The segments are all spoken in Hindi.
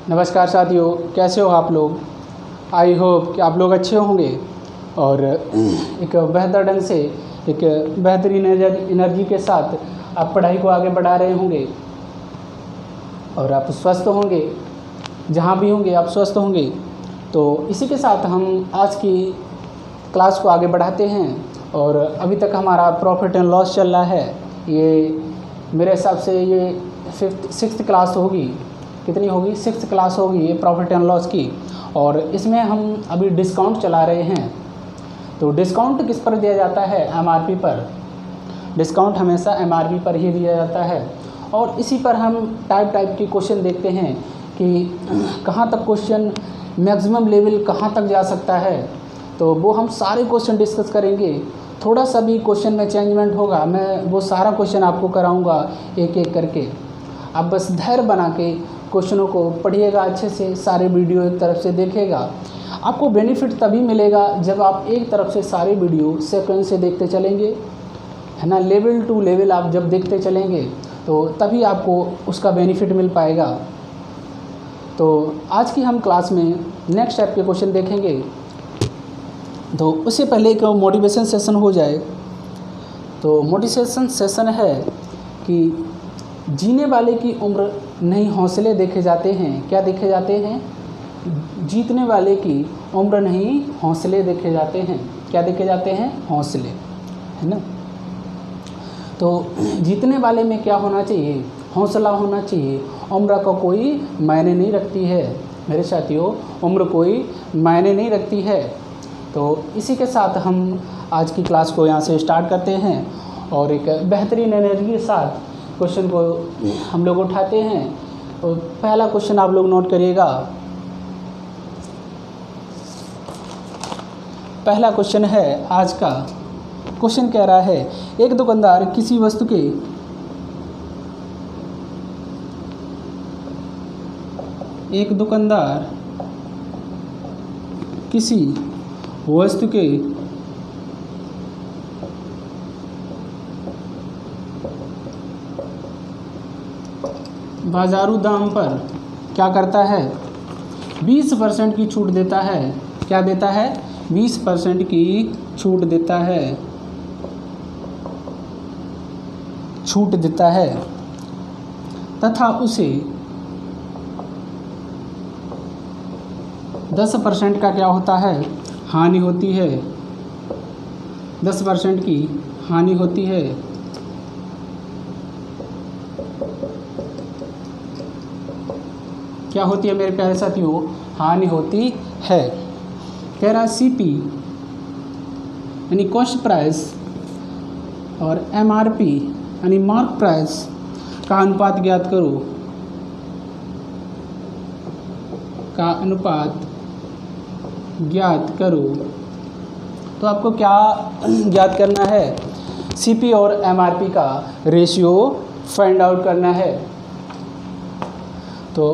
नमस्कार साथियों, कैसे हो आप लोग। आई होप कि आप लोग अच्छे होंगे और एक बेहतर ढंग से, एक बेहतरीन एनर्जी के साथ आप पढ़ाई को आगे बढ़ा रहे होंगे और आप स्वस्थ होंगे। जहाँ भी होंगे आप स्वस्थ होंगे। तो इसी के साथ हम आज की क्लास को आगे बढ़ाते हैं। और अभी तक हमारा प्रॉफिट एंड लॉस चल रहा है। ये मेरे हिसाब से ये सिक्स्थ क्लास होगी। कितनी होगी? सिक्स्थ क्लास होगी ये प्रॉफिट एंड लॉस की। और इसमें हम अभी डिस्काउंट चला रहे हैं। तो डिस्काउंट किस पर दिया जाता है? एमआरपी पर। डिस्काउंट हमेशा एमआरपी पर ही दिया जाता है। और इसी पर हम टाइप के क्वेश्चन देखते हैं कि कहाँ तक क्वेश्चन मैक्सिमम लेवल कहाँ तक जा सकता है। तो वो हम सारे क्वेश्चन डिस्कस करेंगे। थोड़ा सा भी क्वेश्चन में चेंजमेंट होगा, मैं वो सारा क्वेश्चन आपको कराऊंगा एक एक करके। आप बस धैर्य बना के क्वेश्चनों को पढ़िएगा अच्छे से, सारे वीडियो एक तरफ से देखेगा। आपको बेनिफिट तभी मिलेगा जब आप एक तरफ से सारे वीडियो सेकंड से देखते चलेंगे, है ना। लेवल टू लेवल आप जब देखते चलेंगे तो तभी आपको उसका बेनिफिट मिल पाएगा। तो आज की हम क्लास में नेक्स्ट टाइप के क्वेश्चन देखेंगे। तो उससे पहले एक मोटिवेशन सेशन हो जाए। तो मोटिवेशन सेशन है कि जीने वाले की उम्र नहीं हौसले देखे जाते हैं। क्या देखे जाते हैं? जीतने वाले की उम्र नहीं हौसले देखे जाते हैं। क्या देखे जाते हैं? हौसले, है ना। तो जीतने वाले में क्या होना चाहिए? हौसला होना चाहिए। उम्र का कोई मायने नहीं रखती है मेरे साथियों, उम्र कोई मायने नहीं रखती है। तो इसी के साथ हम आज की क्लास को यहाँ से स्टार्ट करते हैं और एक बेहतरीन एनर्जी के साथ क्वेश्चन को हम लोग उठाते हैं। और पहला क्वेश्चन आप लोग नोट करिएगा। पहला क्वेश्चन है आज का। क्वेश्चन कह रहा है, एक दुकानदार किसी वस्तु के बाजारू दाम पर क्या करता है? 20% की छूट देता है। क्या देता है? 20% की छूट देता है। छूट देता है तथा उसे 10% का क्या होता है? हानि होती है। 10% की हानि होती है। क्या होती है मेरे प्यारे साथियों? हानि होती है। कह रहा सीपी यानी कॉस्ट प्राइस और एमआरपी यानी मार्क प्राइस का अनुपात ज्ञात करो। का अनुपात ज्ञात करो। तो आपको क्या ज्ञात करना है? सीपी और एमआरपी का रेशियो फाइंड आउट करना है। तो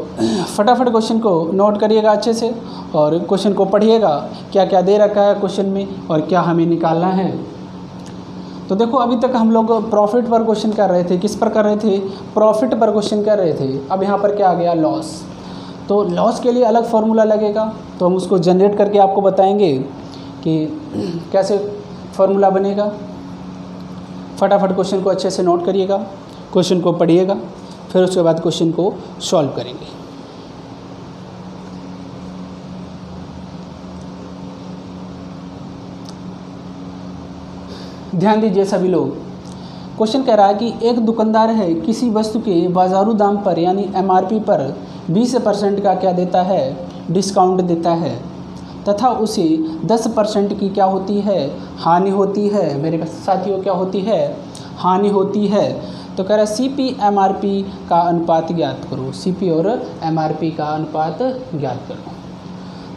फटाफट क्वेश्चन को नोट करिएगा अच्छे से और क्वेश्चन को पढ़िएगा, क्या क्या दे रखा है क्वेश्चन में और क्या हमें निकालना है। तो देखो, अभी तक हम लोग प्रॉफिट पर क्वेश्चन कर रहे थे। किस पर कर रहे थे? प्रॉफिट पर क्वेश्चन कर रहे थे। अब यहाँ पर क्या आ गया? लॉस। तो लॉस के लिए अलग फार्मूला लगेगा, तो हम उसको जनरेट करके आपको बताएंगे कि कैसे फार्मूला बनेगा। फटाफट क्वेश्चन को अच्छे से नोट करिएगा, क्वेश्चन को पढ़िएगा, फिर उसके बाद क्वेश्चन को सॉल्व करेंगे। ध्यान दीजिए सभी लोग। क्वेश्चन कह रहा है कि एक दुकानदार है किसी वस्तु के बाजारू दाम पर यानी एमआरपी पर 20% का क्या देता है? डिस्काउंट देता है तथा उसे 10% की क्या होती है? हानि होती है। मेरे साथियों, क्या होती है? हानि होती है। तो कह रहा है सीपी एमआरपी का अनुपात ज्ञात करो। सीपी और एमआरपी का अनुपात ज्ञात करो।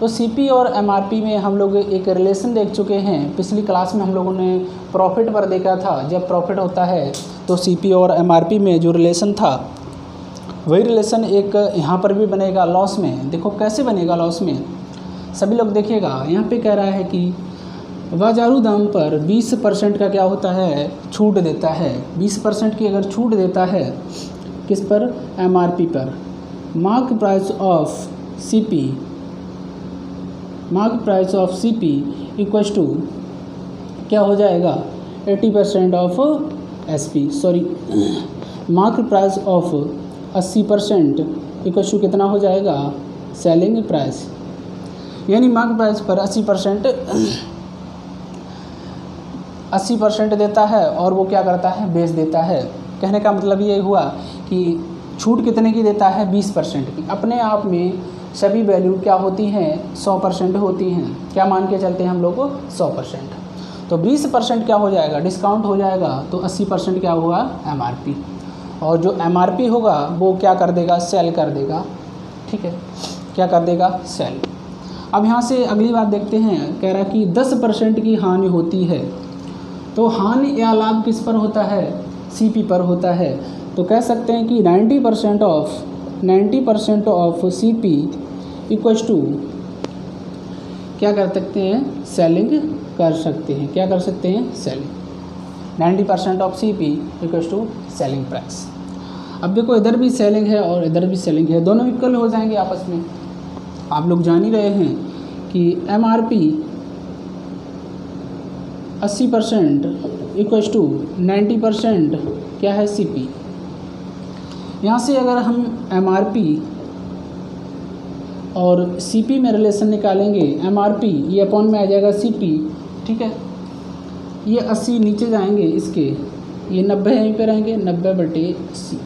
तो सीपी और एमआरपी में हम लोग एक रिलेशन देख चुके हैं। पिछली क्लास में हम लोगों ने प्रॉफिट पर देखा था। जब प्रॉफिट होता है तो सीपी और एमआरपी में जो रिलेशन था वही रिलेशन एक यहाँ पर भी बनेगा लॉस में। देखो कैसे बनेगा लॉस में, सभी लोग देखिएगा। यहाँ पे कह रहा है कि बाजारू दाम पर 20% का क्या होता है, छूट देता है। 20% की अगर छूट देता है किस पर, MRP पर। Mark price of CP equals to क्या हो जाएगा, 80% of SP, sorry mark price of 80% equals to कितना हो जाएगा, सेलिंग प्राइस। यानी मार्क प्राइस पर 80% देता है और वो क्या करता है, बेच देता है। कहने का मतलब ये हुआ कि छूट कितने की देता है, 20% की। अपने आप में सभी वैल्यू क्या होती हैं, 100% होती हैं। क्या मान के चलते हैं हम लोग को, 100%। तो 20% क्या हो जाएगा, डिस्काउंट हो जाएगा, तो 80% क्या हुआ, MRP। और जो MRP होगा वो क्या कर देगा, सेल कर देगा। ठीक है, क्या कर देगा, सेल। अब यहाँ से अगली बात देखते हैं, कह रहा कि 10% की हानि होती है। तो हानि या लाभ किस पर होता है, CP पर होता है। तो कह सकते हैं कि 90% ऑफ CP इक्वल्स टू क्या कर सकते हैं, सेलिंग कर सकते हैं। क्या कर सकते हैं, selling. 90% of CP equals to selling price. अब देखो इधर भी सेलिंग है और इधर भी सेलिंग है, दोनों इक्वल हो जाएंगे आपस में। आप लोग जान ही रहे हैं कि MRP 80% इक्वल्स टू 90% क्या है, CP। यहाँ से अगर हम MRP और CP में रिलेशन निकालेंगे, MRP ये अपॉन में आ जाएगा CP। ठीक है, ये 80 नीचे जाएंगे इसके, ये 90 यहीं पे रहेंगे, 90/80।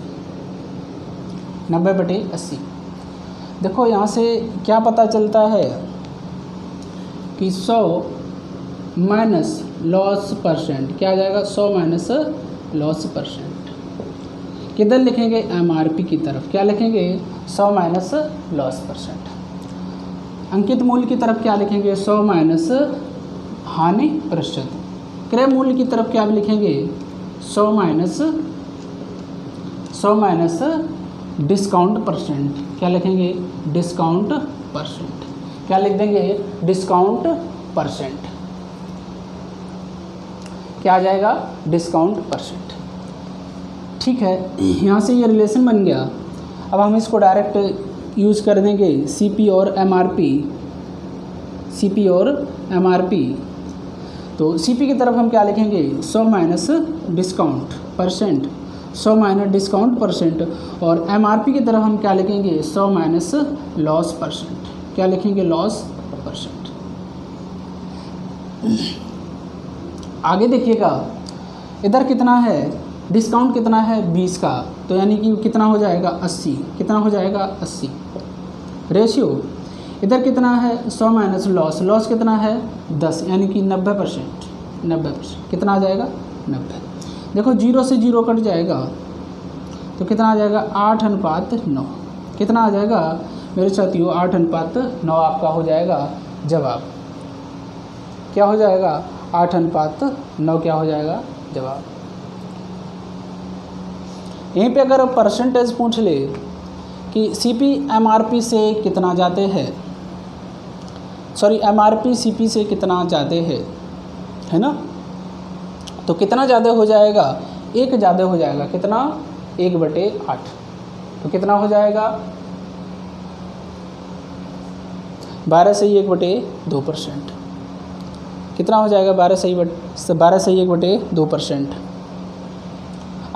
90/80। देखो यहाँ से क्या पता चलता है कि 100 माइनस लॉस परसेंट क्या आ जाएगा, 100 माइनस लॉस परसेंट। किधर लिखेंगे, MRP की तरफ। क्या लिखेंगे, 100 माइनस लॉस परसेंट। अंकित मूल्य की तरफ क्या लिखेंगे, 100 माइनस हानि प्रतिशत। क्रय मूल्य की तरफ क्या लिखेंगे, 100 माइनस डिस्काउंट परसेंट। क्या लिखेंगे, डिस्काउंट परसेंट। क्या लिख देंगे, डिस्काउंट परसेंट। क्या आ जाएगा, डिस्काउंट परसेंट। ठीक है, यहाँ से ये रिलेशन बन गया। अब हम इसको डायरेक्ट यूज़ कर देंगे CP और MRP। तो CP की तरफ हम क्या लिखेंगे, 100 minus discount percent, 100 minus discount percent. और MRP की तरफ हम क्या लिखेंगे, 100 माइनस लॉस परसेंट। क्या लिखेंगे, लॉस परसेंट। आगे देखिएगा, इधर कितना है, डिस्काउंट कितना है, 20 का। तो यानी कि कितना हो जाएगा, 80। कितना हो जाएगा, 80 रेशियो। इधर कितना है, 100 माइनस लॉस कितना है, 10, यानी कि 90%। 90% कितना आ जाएगा, 90। देखो 0 से 0 कट जाएगा तो कितना आ जाएगा, 8:9। कितना आ जाएगा मेरे साथियों, 8:9 आपका हो जाएगा जवाब। क्या हो जाएगा, 8:9 क्या हो जाएगा, जवाब। यहीं पे अगर परसेंटेज पूछ ले कि CP MRP से कितना जाते हैं, सॉरी MRP CP से कितना जाते हैं, है ना, तो कितना ज़्यादा हो जाएगा, 1 ज़्यादा हो जाएगा। कितना, 1/8। तो कितना हो जाएगा, 12 से 1/2%। कितना हो जाएगा, 12 से 1/2%।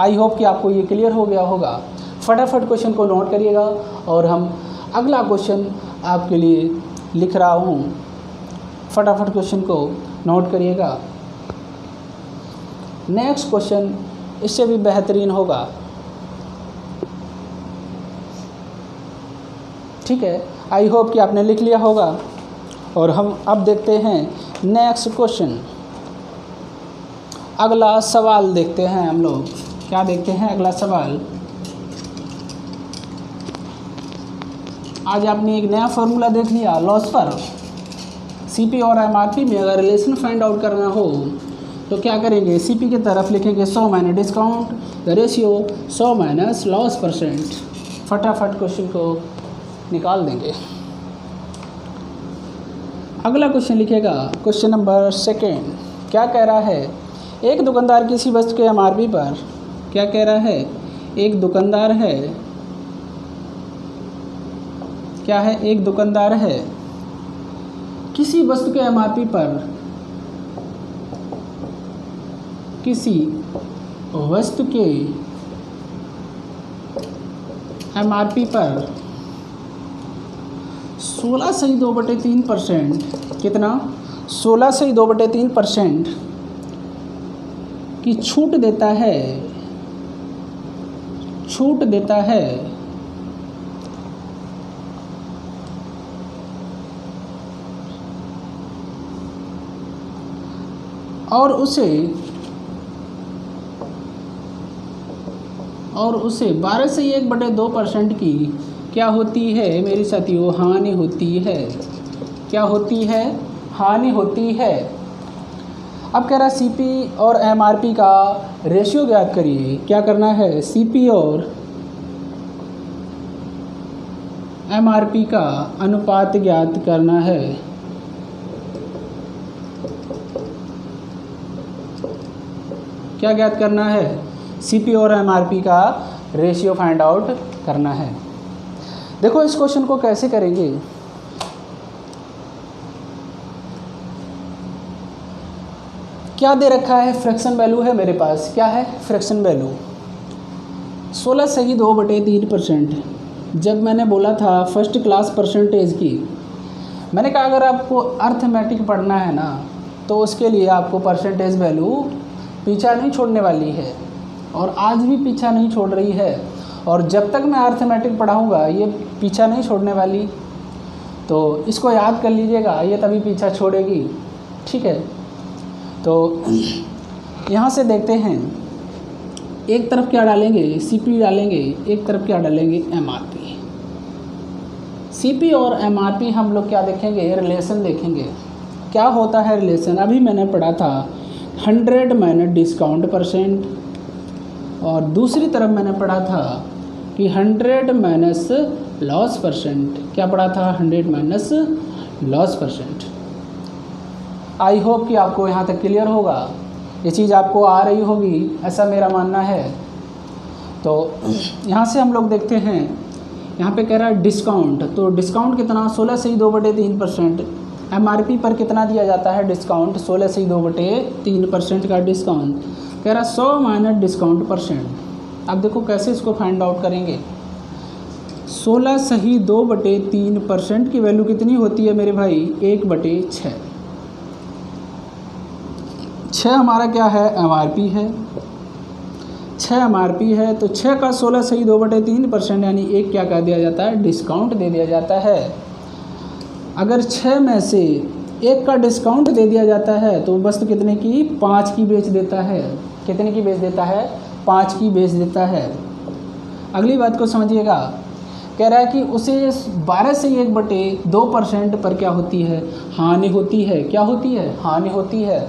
आई होप कि आपको ये क्लियर हो गया होगा। फटाफट क्वेश्चन को नोट करिएगा और हम अगला क्वेश्चन आपके लिए लिख रहा हूँ। फटाफट क्वेश्चन को नोट करिएगा। नेक्स्ट क्वेश्चन इससे भी बेहतरीन होगा। ठीक है, आई होप कि आपने लिख लिया होगा। और हम अब देखते हैं नेक्स्ट क्वेश्चन। अगला सवाल देखते हैं हम लोग। क्या देखते हैं, अगला सवाल। आज आपने एक नया फॉर्मूला देख लिया लॉस पर। CP और MRP में अगर रिलेशन फाइंड आउट करना हो तो क्या करेंगे, CP की तरफ लिखेंगे 100 minus discount, the ratio 100 minus loss percent. फटाफट क्वेश्चन को निकाल देंगे। अगला क्वेश्चन लिखेगा, क्वेश्चन नंबर 2 क्या कह रहा है, एक दुकानदार किसी वस्तु के एमआरपी पर, क्या कह रहा है, एक दुकानदार है, क्या है, एक दुकानदार है किसी वस्तु के एमआरपी पर, किसी वस्तु के एमआरपी पर 16.2/3%, कितना, 16.2/3% की छूट देता है, छूट देता है और उसे 12/1/2% की क्या होती है मेरे साथियों, हानि होती है, क्या होती है, हानि होती है। अब कह रहा है सीपी और एमआरपी का रेशियो ज्ञात करिए, क्या करना है, सीपी और एमआरपी का अनुपात ज्ञात करना है। क्या ज्ञात करना है, सीपी और एमआरपी का रेशियो फाइंड आउट करना है। देखो इस क्वेश्चन को कैसे करेंगे, क्या दे रखा है, फ्रैक्शन वैल्यू है मेरे पास, क्या है, फ्रैक्शन वैल्यू 16.2/3%। जब मैंने बोला था फर्स्ट क्लास परसेंटेज की, मैंने कहा अगर आपको अर्थमेटिक पढ़ना है ना तो उसके लिए आपको परसेंटेज वैल्यू पीछा नहीं छोड़ने वाली है, और आज भी पीछा नहीं छोड़ रही है, और जब तक मैं अर्थमेटिक पढ़ाऊँगा ये पीछा नहीं छोड़ने वाली। तो इसको याद कर लीजिएगा, ये तभी पीछा छोड़ेगी, ठीक है। तो यहाँ से देखते हैं, एक तरफ क्या डालेंगे, सीपी डालेंगे, एक तरफ क्या डालेंगे, एमआरपी। सीपी और एमआरपी हम लोग क्या देखेंगे, रिलेशन देखेंगे। क्या होता है रिलेशन, अभी मैंने पढ़ा था 100 माइनस डिस्काउंट परसेंट, और दूसरी तरफ मैंने पढ़ा था कि 100 माइनस लॉस परसेंट। क्या पढ़ा था, 100 minus loss percent. I hope कि आपको यहाँ तक क्लियर होगा, ये चीज़ आपको आ रही होगी, ऐसा मेरा मानना है। तो यहाँ से हम लोग देखते हैं, यहाँ पे कह रहा है डिस्काउंट, तो डिस्काउंट कितना, 16.2/3%। एमआरपी पर कितना दिया जाता है डिस्काउंट, 16.2/3% का डिस्काउंट। कह रहा 100 माइनस डिस्काउंट परसेंट। अब देखो कैसे इसको फाइंड आउट करेंगे। 16.2/3% की वैल्यू कितनी होती है मेरे भाई, 1/6। 6 हमारा क्या है, एमआरपी है, 6 एमआरपी है, तो 6 का 16.2/3% यानी 1 क्या कर दिया जाता है, डिस्काउंट दे दिया जाता है। अगर 6 में से 1 का डिस्काउंट दे दिया जाता है तो वस्तु कितने की, 5 की बेच देता है। कितने की बेच देता है, 5 की बेच देता है। अगली बात को समझिएगा, कह रहा है कि उसे 12/1/2% पर क्या होती है, हानि होती है। क्या होती है, हानि होती है।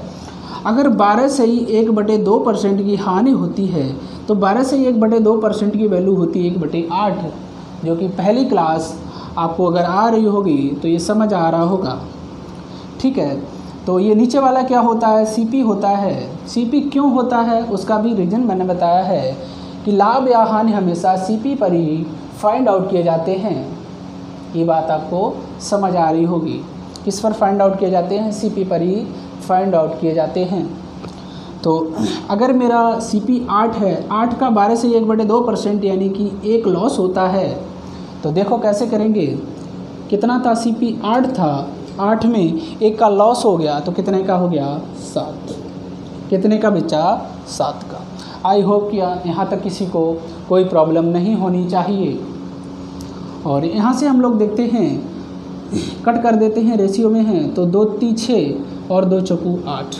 अगर 12/1/2% की हानि होती है तो 12/1/2% की वैल्यू होती है 1/8, जो कि पहली क्लास आपको अगर आ रही होगी तो ये समझ आ रहा होगा, ठीक है। तो ये नीचे वाला क्या होता है, सीपी होता है। सीपी क्यों होता है उसका भी रीज़न मैंने बताया है कि लाभ या हानि हमेशा सीपी पर ही फाइंड आउट किए जाते हैं। ये बात आपको समझ आ रही होगी, किस पर फाइंड आउट किए जाते हैं, सीपी पर ही फाइंड आउट किए जाते हैं। तो अगर मेरा सीपी 8 है, 8 का 12/1/2% यानी कि 1 लॉस होता है, तो देखो कैसे करेंगे। कितना था, सीपी 8 था, 8 में 1 का लॉस हो गया तो कितने का हो गया, 7। कितने का बचा, 7 का। आई होप कि यहाँ तक किसी को कोई प्रॉब्लम नहीं होनी चाहिए। और यहाँ से हम लोग देखते हैं, कट कर देते हैं, रेशियो में हैं तो 2 3 6 और 2 चौकू 8।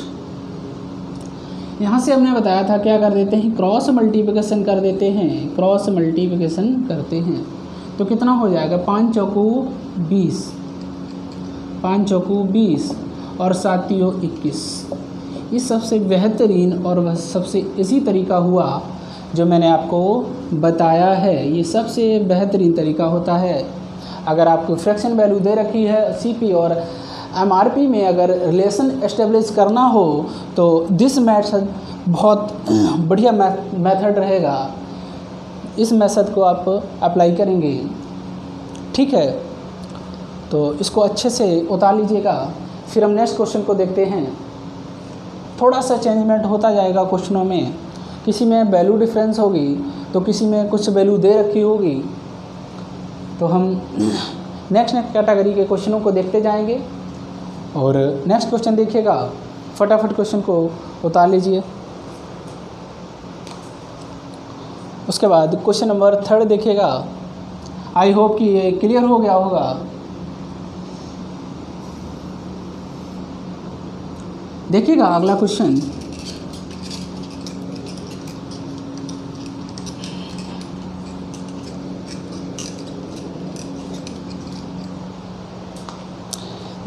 यहाँ से हमने बताया था क्या कर देते हैं, क्रॉस मल्टीप्लिकेशन कर देते हैं, क्रॉस मल्टीप्लिकेशन करते हैं तो कितना हो जाएगा, 5 चौकू 20, 5 चौकू 20 और 7 21। ये सबसे बेहतरीन और वह सबसे इजी तरीका हुआ जो मैंने आपको बताया है। ये सबसे बेहतरीन तरीका होता है। अगर आपको फ्रैक्शन वैल्यू दे रखी है सीपी और एमआरपी में अगर रिलेशन एस्टेब्लिश करना हो तो दिस मेथड बहुत बढ़िया मेथड रहेगा। इस मेथड को आप अप्लाई करेंगे, ठीक है। तो इसको अच्छे से उतार लीजिएगा। फिर हम नेक्स्ट क्वेश्चन को देखते हैं। थोड़ा सा चेंजमेंट होता जाएगा क्वेश्चनों में, किसी में वैल्यू डिफरेंस होगी तो किसी में कुछ वैल्यू दे रखी होगी। तो हम नेक्स्ट कैटेगरी के क्वेश्चनों को देखते जाएंगे। और नेक्स्ट क्वेश्चन देखिएगा, फटाफट क्वेश्चन को उतार लीजिए। उसके बाद क्वेश्चन नंबर 3 देखिएगा। आई होप कि ये क्लियर हो गया होगा। देखिएगा अगला क्वेश्चन।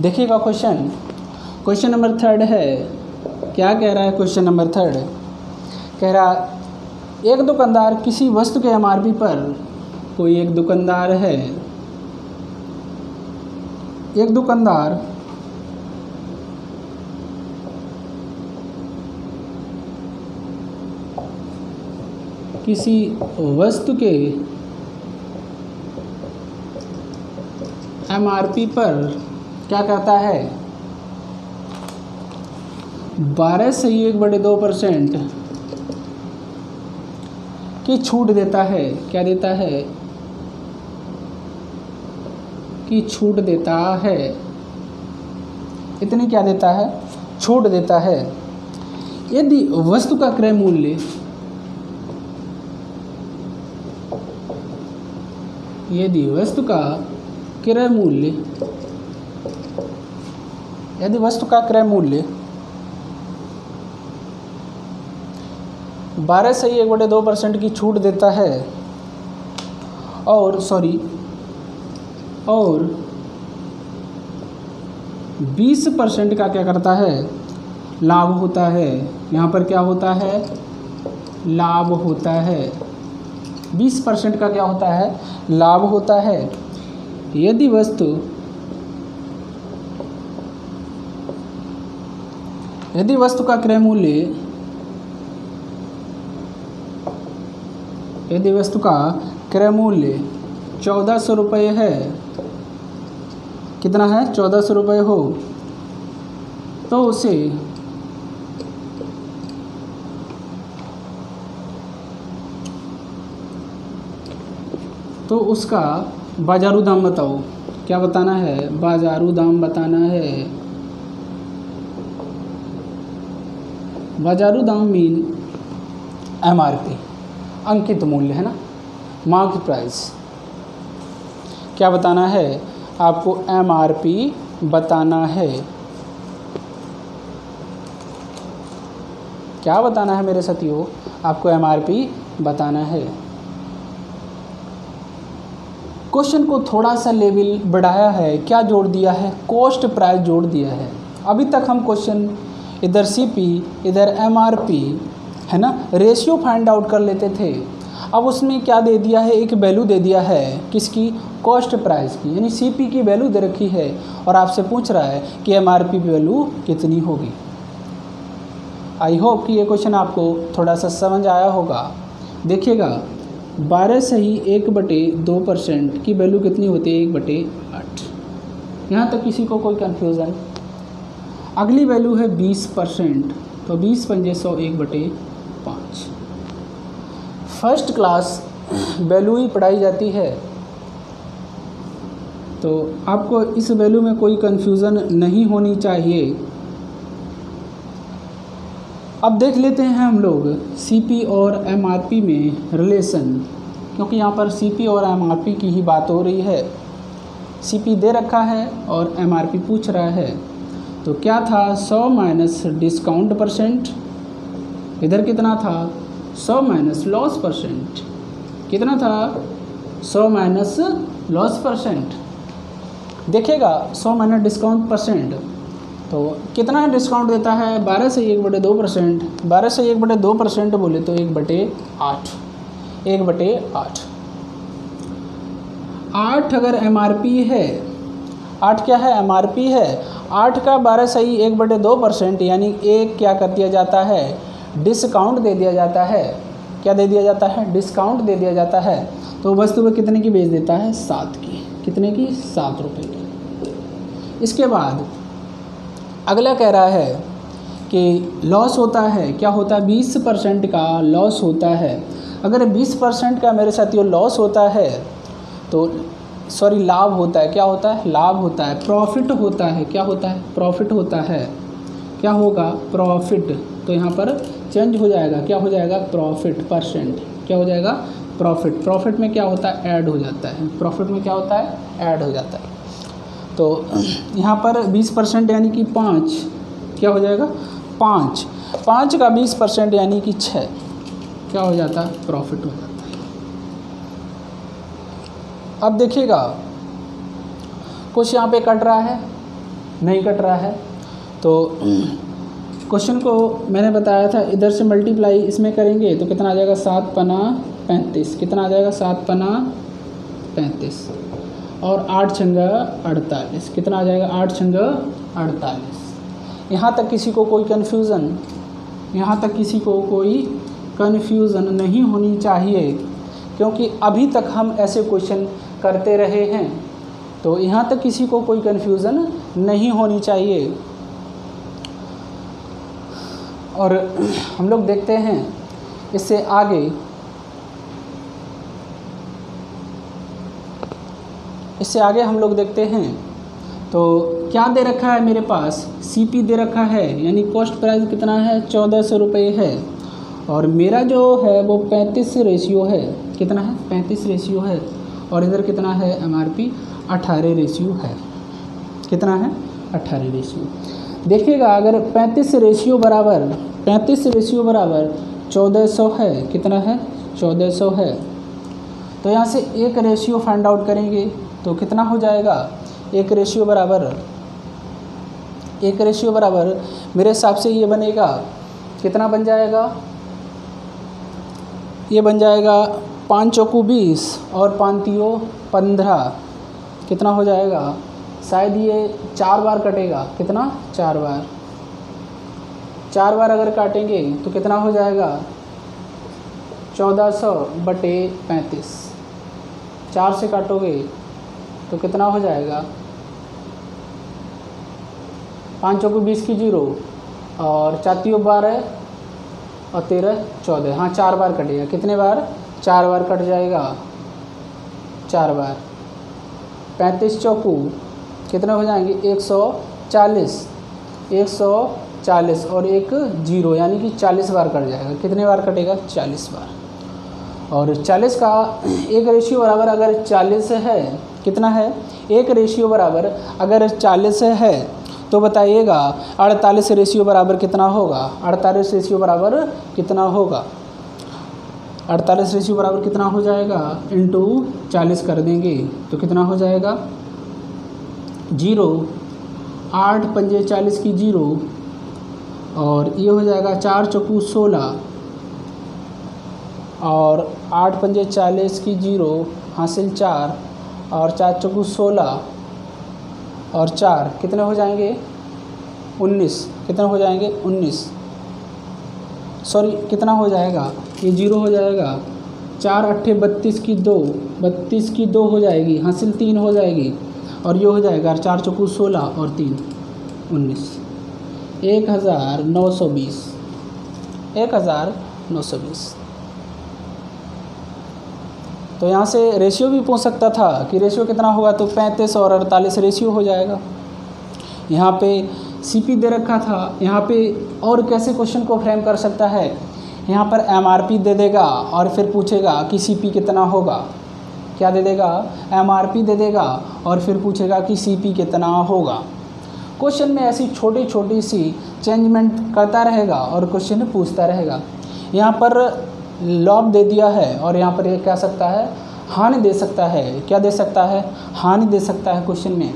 देखिएगा क्वेश्चन नंबर 3 है। क्या कह रहा है क्वेश्चन नंबर 3? कह रहा एक दुकानदार किसी वस्तु के एमआरपी पर, कोई एक दुकानदार है, एक दुकानदार किसी वस्तु के एमआरपी पर क्या कहता है 12/1/2% की छूट देता है। क्या देता है? कि छूट देता है। इतनी क्या देता है? छूट देता है। यदि वस्तु का क्रय मूल्य, यदि वस्तु का क्रय मूल्य, यदि वस्तु का क्रय मूल्य 12/1/2% की छूट देता है और 20% का क्या करता है? लाभ होता है। यहाँ पर क्या होता है? लाभ होता है। 20% का क्या होता है? लाभ होता है। यदि वस्तु का क्रय मूल्य, यदि वस्तु का क्रय मूल्य 1400 रुपये है, कितना है? 1400 रुपये हो तो उसे उसका बाजारू दाम बताओ। क्या बताना है? बाजारू दाम बताना है। बाजारू दाम मीन एमआरपी, अंकित मूल्य है ना, मार्केट प्राइस। क्या बताना है? आपको एमआरपी बताना है। क्या बताना है मेरे साथियों? आपको एमआरपी बताना है। क्वेश्चन को थोड़ा सा लेवल बढ़ाया है। क्या जोड़ दिया है? कॉस्ट प्राइस जोड़ दिया है। अभी तक हम क्वेश्चन इधर सीपी इधर एमआरपी है ना, रेशियो फाइंड आउट कर लेते थे। अब उसमें क्या दे दिया है? एक वैल्यू दे दिया है। किसकी? कॉस्ट प्राइस की, यानी सीपी की वैल्यू दे रखी है और आपसे पूछ रहा है कि एमआरपी की वैल्यू कितनी होगी। आई होप कि ये क्वेश्चन आपको थोड़ा सा समझ आया होगा। देखिएगा 12/1/2% की वैल्यू कितनी होती है? 1/8। यहाँ तक किसी को कोई कन्फ्यूज़न? अगली वैल्यू है 20%, तो 20 पंजे 100 1/5। फर्स्ट क्लास वैल्यू ही पढ़ाई जाती है, तो आपको इस वैल्यू में कोई कन्फ्यूज़न नहीं होनी चाहिए। अब देख लेते हैं हम लोग सीपी और एमआरपी में रिलेशन, क्योंकि यहाँ पर सीपी और एमआरपी की ही बात हो रही है। सीपी दे रखा है और एमआरपी पूछ रहा है। तो क्या था? 100 माइनस डिस्काउंट परसेंट। इधर कितना था? 100 माइनस लॉस परसेंट। कितना था? 100 माइनस लॉस परसेंट। देखिएगा 100 माइनस डिस्काउंट परसेंट, तो कितना डिस्काउंट देता है? 12/1/2%। 12/1/2% बोले तो 1/8। 1/8। 8 अगर एमआरपी है, 8 क्या है? एमआरपी है। 8 का 12 सही 1/2%, यानी एक क्या कर दिया जाता है, डिस्काउंट दे दिया जाता है। क्या दे दिया जाता है, डिस्काउंट दे दिया जाता है। तो वस्तु वो कितने की बेच देता है, 7 की। कितने की, 7 रुपये की। इसके बाद अगला कह रहा है कि लॉस होता है, क्या होता है, 20% का लॉस होता है। अगर 20% का मेरे साथियों लॉस होता है तो लाभ होता है, क्या होता है, लाभ होता है, प्रॉफिट होता है, क्या होता है, प्रॉफिट होता है। क्या होगा, प्रॉफिट। तो यहाँ पर चेंज हो जाएगा, क्या हो जाएगा, प्रॉफिट परसेंट, क्या हो जाएगा, प्रॉफिट। प्रॉफिट में क्या होता है, ऐड हो जाता है। प्रॉफिट में क्या होता है, ऐड हो जाता है। तो यहाँ पर 20% यानी कि 5, क्या हो जाएगा, 5 का 20% यानी कि 6, क्या हो जाता है, प्रॉफिट हो जाता है। अब देखिएगा कुछ यहाँ पे कट रहा है, नहीं कट रहा है। तो क्वेश्चन को मैंने बताया था, इधर से मल्टीप्लाई इसमें करेंगे तो कितना आ जाएगा, 7 पना 35। कितना आ जाएगा, 7 पना 35 और 8 छंगा 48। कितना आ जाएगा, 8 छंगा 48। यहाँ तक किसी को कोई कन्फ्यूज़न, यहाँ तक किसी को कोई कन्फ्यूज़न नहीं होनी चाहिए, क्योंकि अभी तक हम ऐसे क्वेश्चन करते रहे हैं। तो यहाँ तक किसी को कोई कन्फ्यूज़न नहीं होनी चाहिए। और हम लोग देखते हैं इससे आगे, हम लोग देखते हैं। तो क्या दे रखा है मेरे पास, सीपी दे रखा है, यानी कॉस्ट प्राइस कितना है, 1400 रुपये है। और मेरा जो है वो 35 रेशियो है। कितना है, 35 रेशियो है। और इधर कितना है, एमआरपी 18 रेशियो है। कितना है, 18 रेशियो। देखिएगा अगर 35 रेशियो बराबर 1400 है, कितना है, 1400 है। तो यहाँ से एक रेशियो फाइंड आउट करेंगे तो कितना हो जाएगा, एक रेशियो बराबर मेरे हिसाब से ये बनेगा, कितना बन जाएगा, ये बन जाएगा 5 चौकू 20 और 5 तियो 15। कितना हो जाएगा, शायद ये 4 बार कटेगा। कितना, 4 बार। 4 बार अगर काटेंगे तो कितना हो जाएगा, 1400 बटे 35। 4 से काटोगे तो कितना हो जाएगा, 5 चौकू 20 की 0 और 4 तियो 12 और 13 14। हाँ 4 बार कटेगा। कितने बार, 4 बार कट जाएगा, 4 बार। 35 चौकू कितने हो जाएंगे, 140 और एक 0, यानी कि 40 बार कट जाएगा। कितने बार कटेगा, 40 बार। और 40 का एक रेशियो बराबर अगर 40 है, कितना है, एक रेशियो बराबर अगर 40 है तो बताइएगा 48 रेशियो बराबर कितना होगा। 48 रेशियो बराबर कितना होगा, 48 रेशियो बराबर कितना हो जाएगा, इंटू 40 कर देंगे तो कितना हो जाएगा, 0, 8 पंजे 40 की 0 और ये हो जाएगा 4 चौकू 16 और 8 पंजे 40 की 0 हासिल 4 और 4 चौकू 16 और 4 कितने हो जाएंगे, 19। कितने हो जाएंगे, 19। सॉरी कितना हो जाएगा, ये 0 हो जाएगा। 4 अट्ठे 32 की 2, 32 की 2 हो जाएगी, हासिल 3 हो जाएगी और ये हो जाएगा 4 चौकू 16 और 3 19। 1920, 1920। तो यहाँ से रेशियो भी पूछ सकता था कि रेशियो कितना होगा, तो 35 और 48 रेशियो हो जाएगा। यहाँ पे सीपी दे रखा था, यहाँ पे और कैसे क्वेश्चन को फ्रेम कर सकता है, यहाँ पर एमआरपी दे देगा और फिर पूछेगा कि सीपी कितना होगा। क्या दे देगा, एमआरपी दे देगा और फिर पूछेगा कि सीपी कितना होगा। क्वेश्चन में ऐसी छोटी छोटी सी चेंजमेंट करता रहेगा और क्वेश्चन पूछता रहेगा। यहाँ पर लॉब दे दिया है और यहाँ पर ये कह सकता है, हानि दे सकता है। क्या दे सकता है, हानि दे सकता है क्वेश्चन में।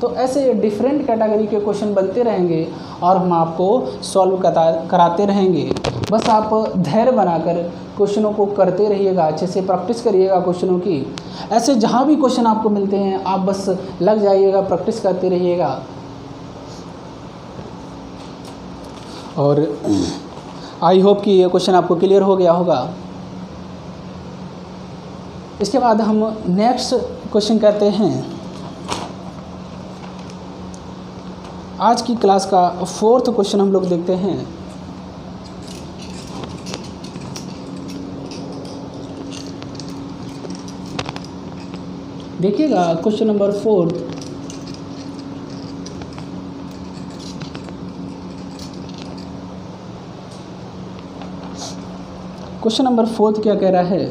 तो ऐसे डिफरेंट कैटेगरी के क्वेश्चन बनते रहेंगे और हम आपको सॉल्व कराते रहेंगे। बस आप धैर्य बनाकर क्वेश्चनों को करते रहिएगा, अच्छे से प्रैक्टिस करिएगा क्वेश्चनों की। ऐसे जहाँ भी क्वेश्चन आपको मिलते हैं आप बस लग जाइएगा, प्रैक्टिस करते रहिएगा। और आई होप कि ये क्वेश्चन आपको क्लियर हो गया होगा। इसके बाद हम नेक्स्ट क्वेश्चन करते हैं। आज की क्लास का 4th क्वेश्चन हम लोग देखते हैं। देखिएगा क्वेश्चन नंबर 4। क्वेश्चन नंबर 4 क्या कह रहा है?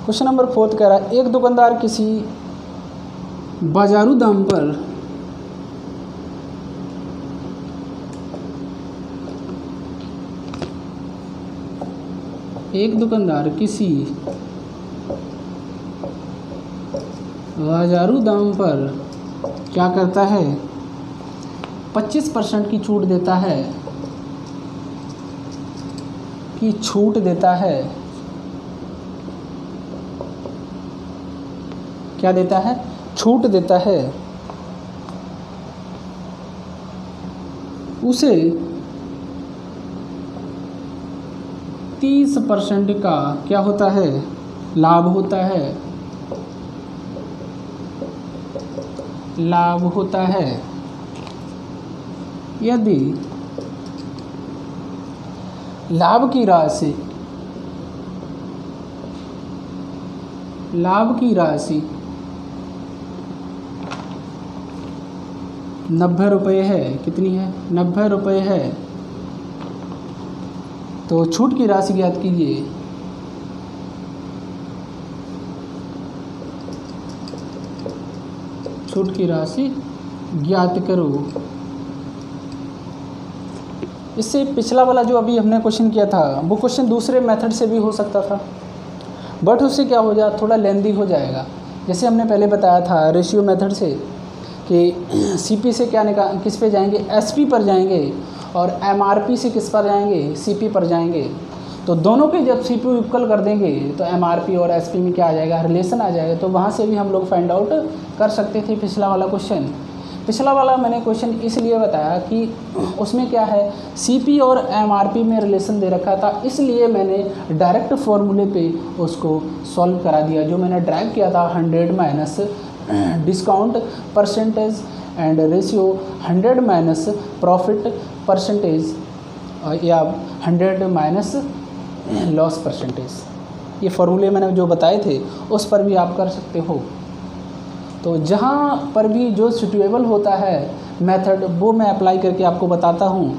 क्वेश्चन नंबर 4 कह रहा है, एक दुकानदार किसी बाजारू दाम पर क्या करता है, 25% की छूट देता है, क्या देता है? छूट देता है। उसे 30% का क्या होता है? लाभ होता है। यदि लाभ की राशि 90 रुपये है, कितनी है? 90 रुपये है, तो छूट की राशि ज्ञात कीजिए। छूट की राशि ज्ञात करो। इससे पिछला वाला जो अभी हमने क्वेश्चन किया था वो क्वेश्चन दूसरे मेथड से भी हो सकता था, बट उससे क्या हो जाए, थोड़ा लेंदी हो जाएगा। जैसे हमने पहले बताया था रेशियो मेथड से कि सीपी से किस पे जाएंगे? एसपी पर जाएंगे, और एमआरपी से किस पर जाएंगे? सीपी पर जाएंगे। तो दोनों के जब सीपी इक्वल कर देंगे तो एमआरपी और एसपी में क्या आ जाएगा? रिलेशन आ जाएगा। तो वहाँ से भी हम लोग फाइंड आउट कर सकते थे पिछला वाला क्वेश्चन। पिछला वाला मैंने क्वेश्चन इसलिए बताया कि उसमें क्या है, सीपी और एमआरपी में रिलेशन दे रखा था, इसलिए मैंने डायरेक्ट फॉर्मूले पे उसको सॉल्व करा दिया। जो मैंने ड्राइव किया था 100 minus discount percentage and ratio 100 minus profit percentage या 100 माइनस लॉस परसेंटेज, ये फॉर्मूले मैंने जो बताए थे उस पर भी आप कर सकते हो। तो जहाँ पर भी जो सुटेबल होता है मेथड वो मैं अप्लाई करके आपको बताता हूँ,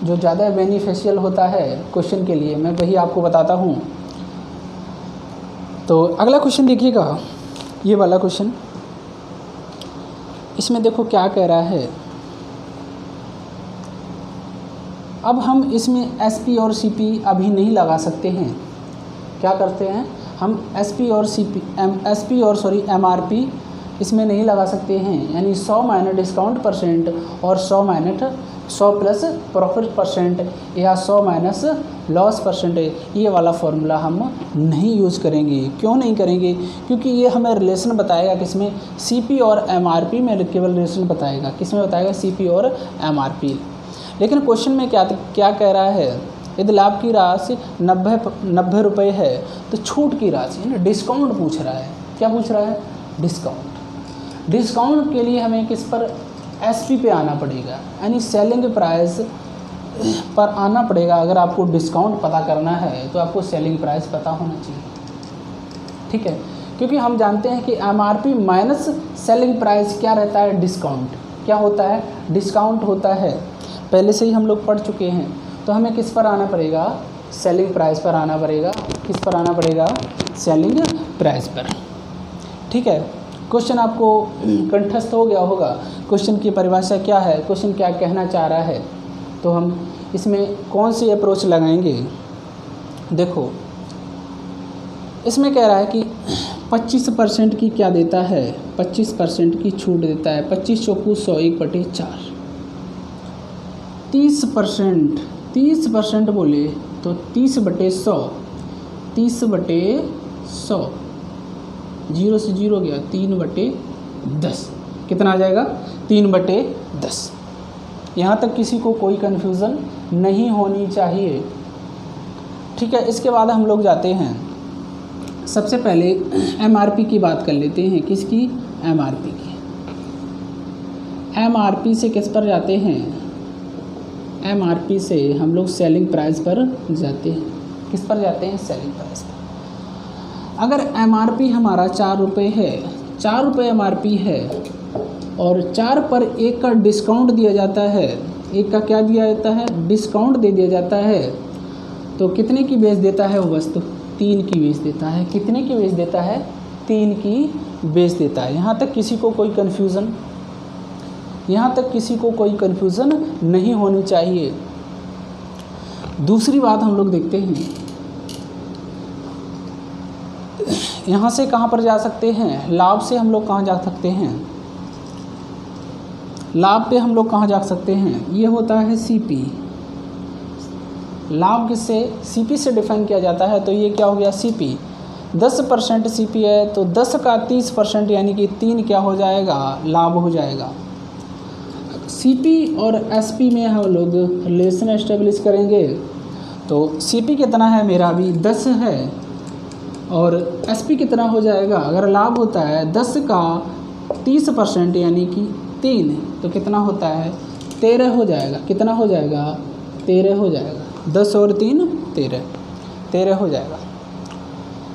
जो ज़्यादा बेनिफिशियल होता है क्वेश्चन के लिए मैं वही आपको बताता हूँ। तो अगला क्वेश्चन देखिएगा, ये वाला क्वेश्चन। इसमें देखो क्या कह रहा है। अब हम इसमें एसपी और सीपी अभी नहीं लगा सकते हैं। क्या करते हैं हम? एसपी और एमआरपी इसमें नहीं लगा सकते हैं, यानी 100 माइनस डिस्काउंट परसेंट और 100 प्लस प्रॉफिट परसेंट या 100 माइनस लॉस परसेंटेज, ये वाला फॉर्मूला हम नहीं यूज़ करेंगे। क्यों नहीं करेंगे? क्योंकि ये हमें रिलेशन बताएगा किसमें? सीपी और एमआरपी में केवल रिलेशन बताएगा। किसमें बताएगा? सीपी और एमआरपी। लेकिन क्वेश्चन में क्या कह रहा है? यदि लाभ की राशि 90 रुपये है तो छूट की राशि यानी डिस्काउंट पूछ रहा है। क्या पूछ रहा है? डिस्काउंट के लिए हमें किस पर? एसपी पे आना पड़ेगा, यानी सेलिंग प्राइस पर आना पड़ेगा। अगर आपको डिस्काउंट पता करना है तो आपको सेलिंग प्राइस पता होना चाहिए, ठीक है? क्योंकि हम जानते हैं कि एमआरपी माइनस सेलिंग प्राइस क्या रहता है? डिस्काउंट। क्या होता है? डिस्काउंट होता है। पहले से ही हम लोग पढ़ चुके हैं। तो हमें किस पर आना पड़ेगा? सेलिंग प्राइस पर आना पड़ेगा। किस पर आना पड़ेगा? सेलिंग प्राइस पर, ठीक है? क्वेश्चन आपको कंठस्थ हो गया होगा। क्वेश्चन की परिभाषा क्या है, क्वेश्चन क्या कहना चाह रहा है, तो हम इसमें कौन सी अप्रोच लगाएंगे? देखो इसमें कह रहा है कि 25% की क्या देता है? 25% की छूट देता है। 25 चौकू 100 1/4। 30% बोले तो 30/100, 30/100, 0 से 0 गया 3/10, कितना आ जाएगा? 3/10। यहाँ तक किसी को कोई कन्फ्यूज़न नहीं होनी चाहिए। ठीक है, इसके बाद हम लोग जाते हैं, सबसे पहले एमआरपी की बात कर लेते हैं। किसकी? एमआरपी की। एमआरपी से किस पर जाते हैं? एमआरपी से हम लोग सेलिंग प्राइस पर जाते हैं। किस पर जाते हैं? सेलिंग प्राइस पर। अगर एमआरपी हमारा 4 रुपये है, 4 रुपये एमआरपी है और 4 पर 1 का डिस्काउंट दिया जाता है, 1 का क्या दिया जाता है? डिस्काउंट दे दिया जाता है, तो कितने की बेच देता है वो वस्तु? 3 की बेच देता है। कितने की बेच देता है? 3 की बेच देता है। यहाँ तक किसी को कोई कन्फ्यूज़न, यहाँ तक किसी को कोई कन्फ्यूज़न नहीं होनी चाहिए। दूसरी बात हम लोग देखते हैं, यहाँ से कहाँ पर जा सकते हैं? लाभ से हम लोग कहाँ जा सकते हैं? लाभ पे हम लोग कहाँ जा सकते हैं? ये होता है सीपी। लाभ किससे? सीपी से डिफाइन किया जाता है। तो ये क्या हो गया? सीपी। 10% सीपी है तो 10 का 30% यानी कि 3 क्या हो जाएगा? लाभ हो जाएगा। सीपी और एसपी में हम लोग रिलेशन एस्टेब्लिश करेंगे। तो सीपी कितना है? मेरा भी 10 है और एसपी कितना हो जाएगा? अगर लाभ होता है 10 का 30% यानी कि 3, तो कितना होता है? 13 हो जाएगा। कितना हो जाएगा? 13 हो जाएगा। 10 और 3 13 हो जाएगा।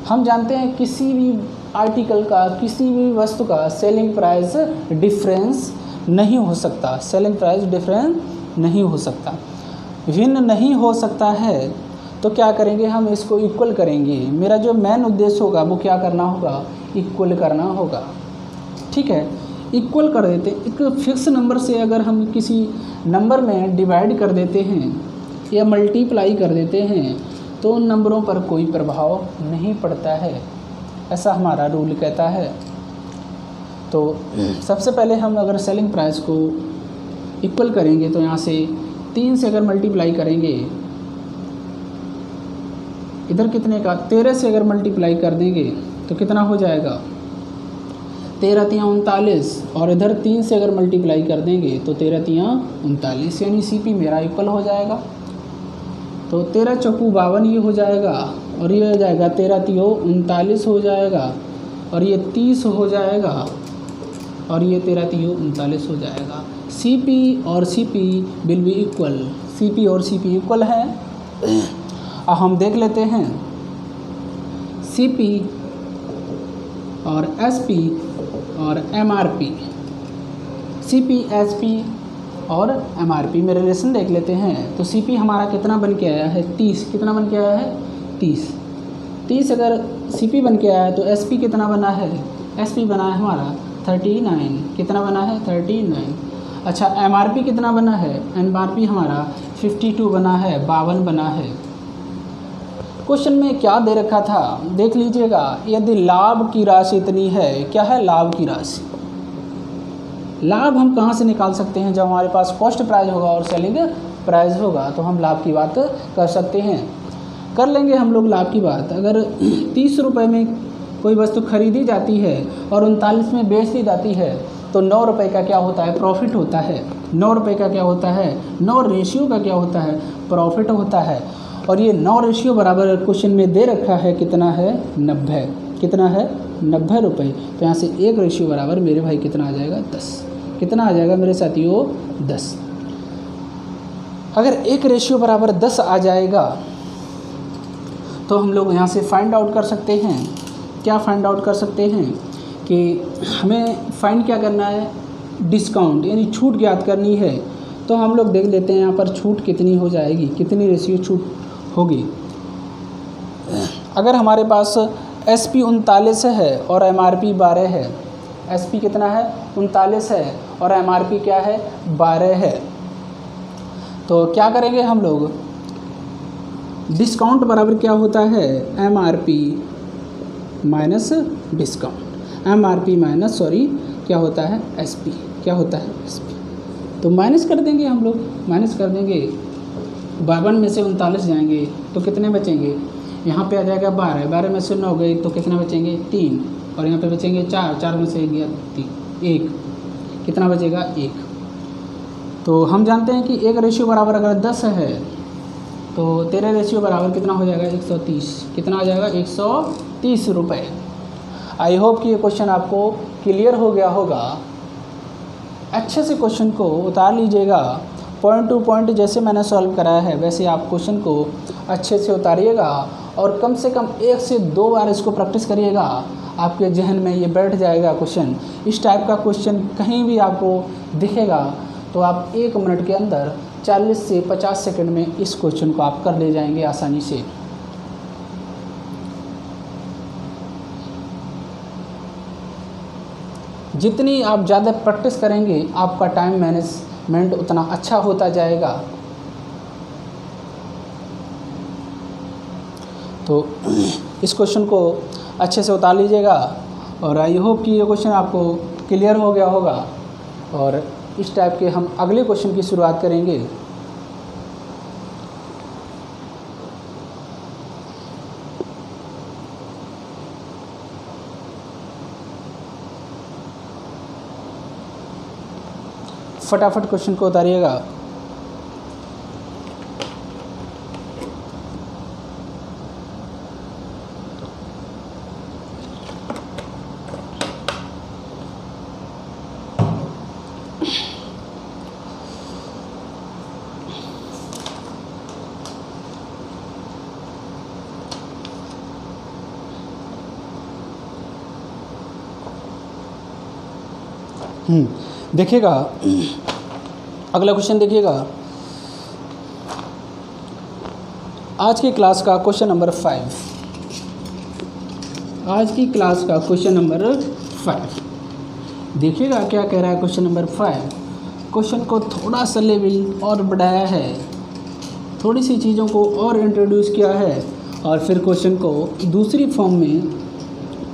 हम जानते हैं किसी भी आर्टिकल का, किसी भी वस्तु का सेलिंग प्राइस डिफरेंस नहीं हो सकता। सेलिंग प्राइस डिफरेंस नहीं हो सकता, भिन्न नहीं हो सकता है। तो क्या करेंगे? हम इसको इक्वल करेंगे। मेरा जो मेन उद्देश्य होगा वो क्या करना होगा? इक्वल करना होगा। ठीक है, इक्वल कर देते। एक फिक्स नंबर से अगर हम किसी नंबर में डिवाइड कर देते हैं या मल्टीप्लाई कर देते हैं तो उन नंबरों पर कोई प्रभाव नहीं पड़ता है, ऐसा हमारा रूल कहता है। तो सबसे पहले हम अगर सेलिंग प्राइस को इक्वल करेंगे तो यहाँ से 3 से अगर मल्टीप्लाई करेंगे, इधर कितने का? 13 से अगर मल्टीप्लाई कर देंगे तो कितना हो जाएगा? 13 तियाँ 39 और इधर 3 से अगर मल्टीप्लाई कर देंगे तो 13 तियाँ 39 यानी सीपी मेरा इक्वल हो जाएगा। तो 13 चौकू 52 ये हो जाएगा और ये हो जाएगा 13 तियो 39 हो जाएगा और ये 30 हो जाएगा और ये 13 तियो 39 हो जाएगा। सीपी और CP will be equal. CP और सीपी इक्वल है। अब हम देख लेते हैं सीपी और एसपी और एमआरपी। सीपी, एसपी और एमआरपी में रिलेशन देख लेते हैं। तो सीपी हमारा कितना बन के आया है? 30। कितना बन के आया है? 30 अगर सीपी बन के आया है तो एसपी कितना बना है? एसपी बना है हमारा 39। कितना बना है? 39। अच्छा, एमआरपी कितना बना है? एमआरपी हमारा 52 बना है, 52 बना है। क्वेश्चन में क्या दे रखा था देख लीजिएगा। यदि लाभ की राशि इतनी है, क्या है लाभ की राशि? लाभ हम कहाँ से निकाल सकते हैं? जब हमारे पास कॉस्ट प्राइस होगा और सेलिंग प्राइस होगा तो हम लाभ की बात कर सकते हैं। कर लेंगे हम लोग लाभ की बात। अगर 30 रुपये में कोई वस्तु खरीदी जाती है और 39 में बेच दी जाती है तो 9 रुपये का क्या होता है? प्रॉफिट होता है। 9 रुपये का क्या होता है? 9 रेशियो का क्या होता है? प्रॉफिट होता है। और ये 9 रेशियो बराबर क्वेश्चन में दे रखा है कितना है? 90। कितना है? 90 रुपये। तो यहाँ से 1 रेशियो बराबर मेरे भाई कितना आ जाएगा? 10। कितना आ जाएगा मेरे साथियों? 10। अगर 1 रेशियो बराबर 10 आ जाएगा तो हम लोग यहाँ से फाइंड आउट कर सकते हैं। क्या फाइंड आउट कर सकते हैं कि हमें फाइंड क्या करना है? डिस्काउंट यानी छूट ज्ञात करनी है। तो हम लोग देख लेते हैं यहाँ पर छूट कितनी हो जाएगी, कितनी रेशियो छूट होगी। अगर हमारे पास एसपी 39 है और एमआरपी 12 है, एसपी कितना है? 39 है और एमआरपी क्या है? 12 है। तो क्या करेंगे हम लोग? डिस्काउंट बराबर क्या होता है? MRP minus discount. MRP minus क्या होता है? एसपी। क्या होता है? एसपी। तो माइनस कर देंगे हम लोग, माइनस कर देंगे। 52 में से 39 जाएंगे तो कितने बचेंगे? यहाँ पे आ जाएगा 12। 12 में से 9 गए तो कितने बचेंगे? 3 और यहाँ पे बचेंगे 4। 4 में से गया 1। कितना बचेगा? 1। तो हम जानते हैं कि 1 रेशियो बराबर अगर 10 है तो तेरा रेशियो बराबर कितना हो जाएगा 130। कितना आ जाएगा 130 रुपये। आई होप कि ये क्वेश्चन आपको क्लियर हो गया होगा। अच्छे से क्वेश्चन को उतार लीजिएगा, पॉइंट टू पॉइंट जैसे मैंने सॉल्व कराया है वैसे आप क्वेश्चन को अच्छे से उतारिएगा और कम से कम 1 से 2 बार इसको प्रैक्टिस करिएगा। आपके जहन में ये बैठ जाएगा क्वेश्चन। इस टाइप का क्वेश्चन कहीं भी आपको दिखेगा तो आप 1 मिनट के अंदर 40 से 50 सेकंड में इस क्वेश्चन को आप कर ले जाएंगे आसानी से। जितनी आप ज़्यादा प्रैक्टिस करेंगे आपका टाइम मैनेजमेंट उतना अच्छा होता जाएगा। तो इस क्वेश्चन को अच्छे से उतार लीजिएगा और आई होप कि ये क्वेश्चन आपको क्लियर हो गया होगा। और इस टाइप के हम अगले क्वेश्चन की शुरुआत करेंगे। फटाफट क्वेश्चन को उतारिएगा। देखिएगा अगला क्वेश्चन देखिएगा। आज की क्लास का क्वेश्चन नंबर 5। आज की क्लास का क्वेश्चन नंबर 5 देखिएगा क्या कह रहा है। क्वेश्चन नंबर 5 क्वेश्चन को थोड़ा सा लेवल और बढ़ाया है, थोड़ी सी चीज़ों को और इंट्रोड्यूस किया है और फिर क्वेश्चन को दूसरी फॉर्म में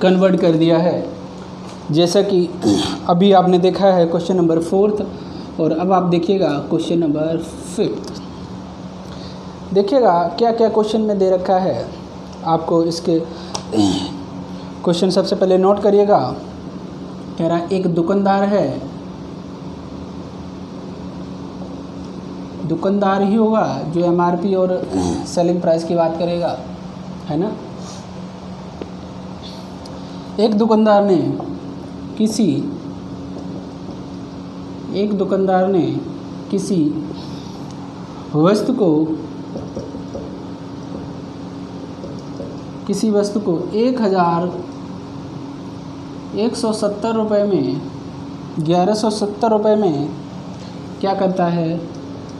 कन्वर्ट कर दिया है। जैसा कि अभी आपने देखा है क्वेश्चन नंबर 4 और अब आप देखिएगा क्वेश्चन नंबर 5। देखिएगा क्या क्या क्वेश्चन में दे रखा है आपको। इसके क्वेश्चन सबसे पहले नोट करिएगा। कह रहा है एक दुकानदार है, दुकानदार ही होगा जो एमआरपी और सेलिंग प्राइस की बात करेगा, है ना। एक दुकानदार ने किसी वस्तु को 1170 रुपये में 1170 रुपये में क्या करता है,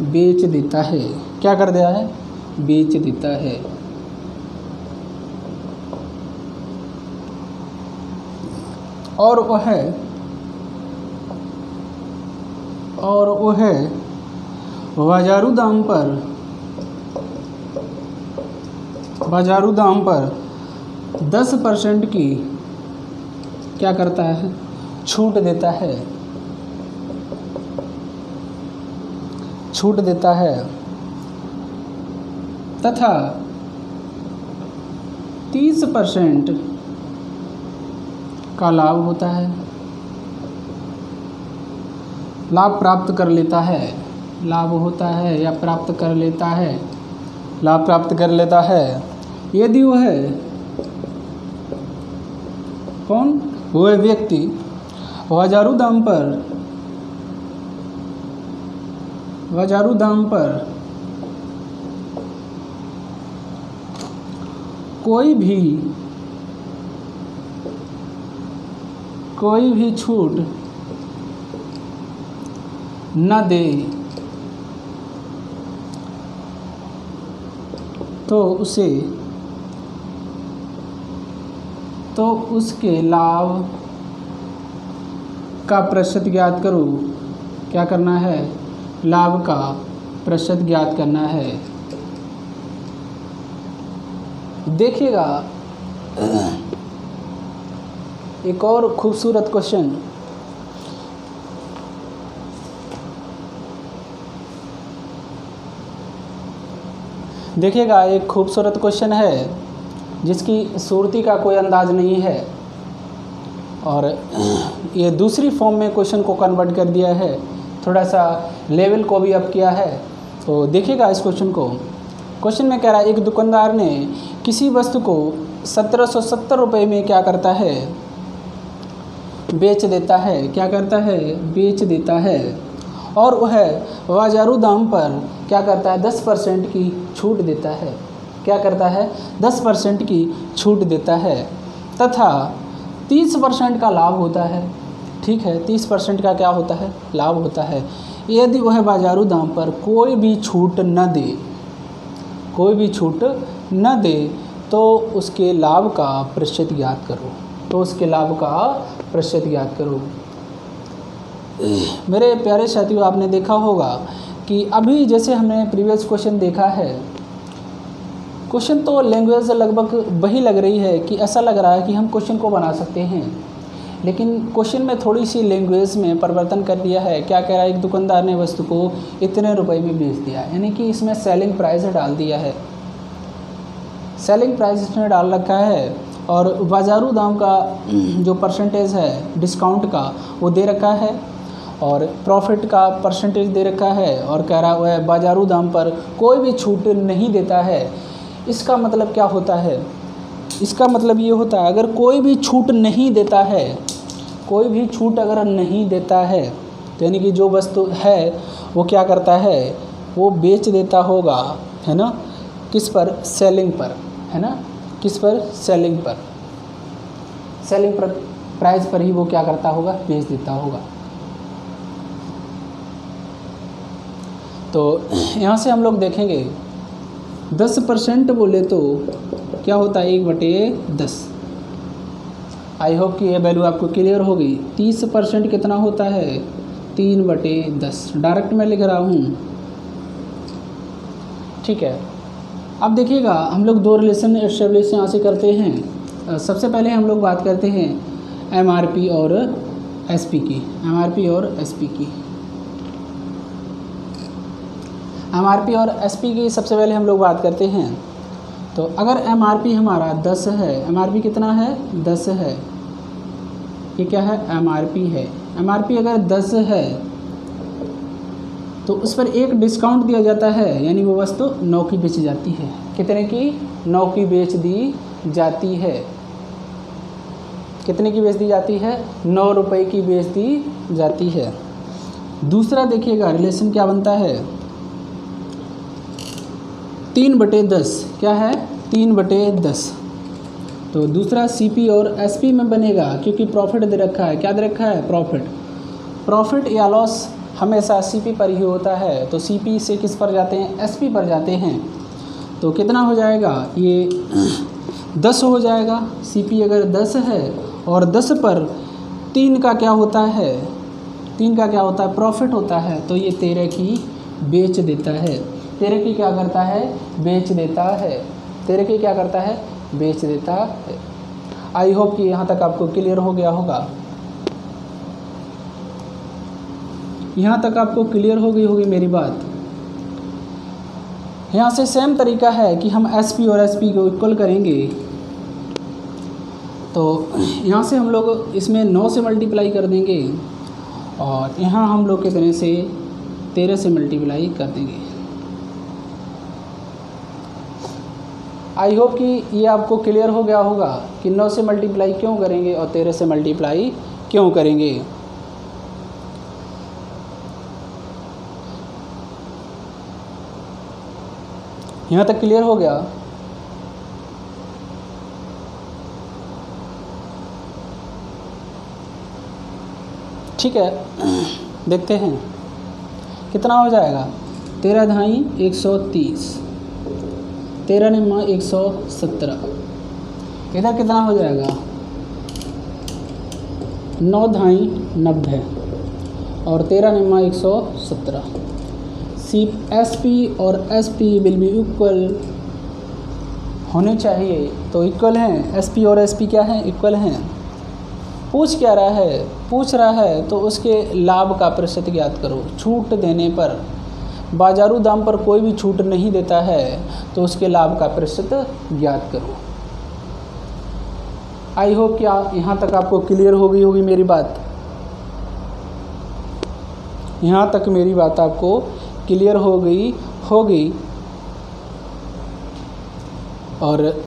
बेच देता है। क्या कर दिया है, बेच देता है। और वह बाजारू दाम पर 10% की क्या करता है, छूट देता है तथा 30% का लाभ होता है, लाभ प्राप्त कर लेता है। लाभ होता है या प्राप्त कर लेता है, लाभ प्राप्त कर लेता है यदि वह वह व्यक्ति बाजारू दाम पर कोई भी छूट न दे तो उसके लाभ का प्रतिशत ज्ञात करो। क्या करना है, लाभ का प्रतिशत ज्ञात करना है। देखिएगा एक और खूबसूरत क्वेश्चन। देखिएगा एक खूबसूरत क्वेश्चन है जिसकी सूरती का कोई अंदाज नहीं है और ये दूसरी फॉर्म में क्वेश्चन को कन्वर्ट कर दिया है थोड़ा सा लेवल को भी अप किया है। तो देखिएगा इस क्वेश्चन को। क्वेश्चन में कह रहा है एक दुकानदार ने किसी वस्तु को 1770 रुपये में क्या करता है, बेच देता है। क्या करता है, बेच देता है। और वह बाजारू दाम पर क्या करता है, 10% की छूट देता है। क्या करता है, 10% की छूट देता है तथा 30% का लाभ होता है। ठीक है, 30% का क्या होता है, लाभ होता है। यदि वह बाजारू दाम पर कोई भी छूट न दे, कोई भी छूट न दे तो उसके लाभ का प्रतिशत ज्ञात करो। तो उसके लाभ का प्रतिशत ज्ञात करो। मेरे प्यारे साथियों, आपने देखा होगा कि अभी जैसे हमने प्रीवियस क्वेश्चन देखा है, क्वेश्चन तो लैंग्वेज लगभग वही लग रही है कि ऐसा लग रहा है कि हम क्वेश्चन को बना सकते हैं, लेकिन क्वेश्चन में थोड़ी सी लैंग्वेज में परिवर्तन कर दिया है। क्या कह रहा है, एक दुकानदार ने वस्तु को इतने रुपए में बेच दिया, यानी कि इसमें सेलिंग प्राइस डाल दिया है। सेलिंग प्राइस इसमें डाल रखा है और बाजारू दाम का जो परसेंटेज है डिस्काउंट का वो दे रखा है और प्रॉफिट का परसेंटेज दे रखा है। और कह रहा है बाजारू दाम पर कोई भी छूट नहीं देता है। इसका मतलब क्या होता है, इसका मतलब ये होता है अगर कोई भी छूट नहीं देता है, कोई भी छूट अगर नहीं देता है तो यानी कि जो वस्तु है वो क्या करता है, वो बेच देता होगा, है ना, किस पर, सेलिंग पर, है ना, किस पर, सेलिंग पर, सेलिंग पर प्राइस पर ही वो क्या करता होगा, बेच देता होगा। तो यहाँ से हम लोग देखेंगे 10% बोले तो क्या होता है, 1/10। आई होप कि ये वैल्यू आपको क्लियर होगी। 30% कितना होता है, 3/10। डायरेक्ट मैं लिख रहा हूँ, ठीक है। अब देखिएगा हम लोग दो रिलेशन एस्टेब्लिश यहाँ से करते हैं। सबसे पहले हम लोग बात करते हैं MRP और SP की, MRP और SP की। MRP और SP की सबसे पहले हम लोग बात करते हैं। तो अगर MRP हमारा 10 है, MRP कितना है, 10 है, ये क्या है, MRP है। MRP अगर 10 है तो उस पर एक डिस्काउंट दिया जाता है, यानी वो वस्तु 9 की बेची जाती है। कितने की, 9 की बेच दी जाती है। कितने की बेच दी जाती है, 9 रुपये की बेच दी जाती है। दूसरा देखिएगा रिलेशन क्या बनता है, 3/10। क्या है, 3/10। तो दूसरा CP और SP में बनेगा, क्योंकि प्रॉफिट दे रखा है। क्या दे रखा है, प्रॉफिट। प्रॉफिट या लॉस हमेशा CP पर ही होता है। तो CP से किस पर जाते हैं, SP पर जाते हैं। तो कितना हो जाएगा, ये 10 हो जाएगा। CP अगर 10 है और 10 पर 3 का क्या होता है, 3 का क्या होता है, प्रॉफिट होता है। तो ये 13 की बेच देता है। 13 की क्या करता है, बेच देता है। 13 की क्या करता है, बेच देता है। आई होप कि यहाँ तक आपको क्लियर हो गया होगा। यहाँ तक आपको क्लियर हो गई होगी मेरी बात। यहाँ से सेम तरीका है कि हम SP और SP को इक्वल करेंगे। तो यहाँ से हम लोग इसमें 9 से मल्टीप्लाई कर देंगे और यहाँ हम लोग कितने से, 13 से मल्टीप्लाई कर देंगे। आई होप कि ये आपको क्लियर हो गया होगा कि 9 से मल्टीप्लाई क्यों करेंगे और 13 से मल्टीप्लाई क्यों करेंगे। यहाँ तक क्लियर हो गया। ठीक है, देखते हैं कितना हो जाएगा। 13 धाई 130, 13 निम्मा 117। इधर कितना हो जाएगा, 9 धाई 90 और 13 निम्मा 117। SP और SP विल बी इक्वल होने चाहिए। तो इक्वल हैं, SP और SP क्या हैं, इक्वल हैं। पूछ क्या रहा है, पूछ रहा है तो उसके लाभ का प्रतिशत ज्ञात करो। छूट देने पर, बाजारू दाम पर कोई भी छूट नहीं देता है तो उसके लाभ का प्रतिशत ज्ञात करो। आई होप कि यहाँ तक आपको क्लियर हो गई होगी मेरी बात। यहाँ तक मेरी बात आपको क्लियर हो गई होगी। और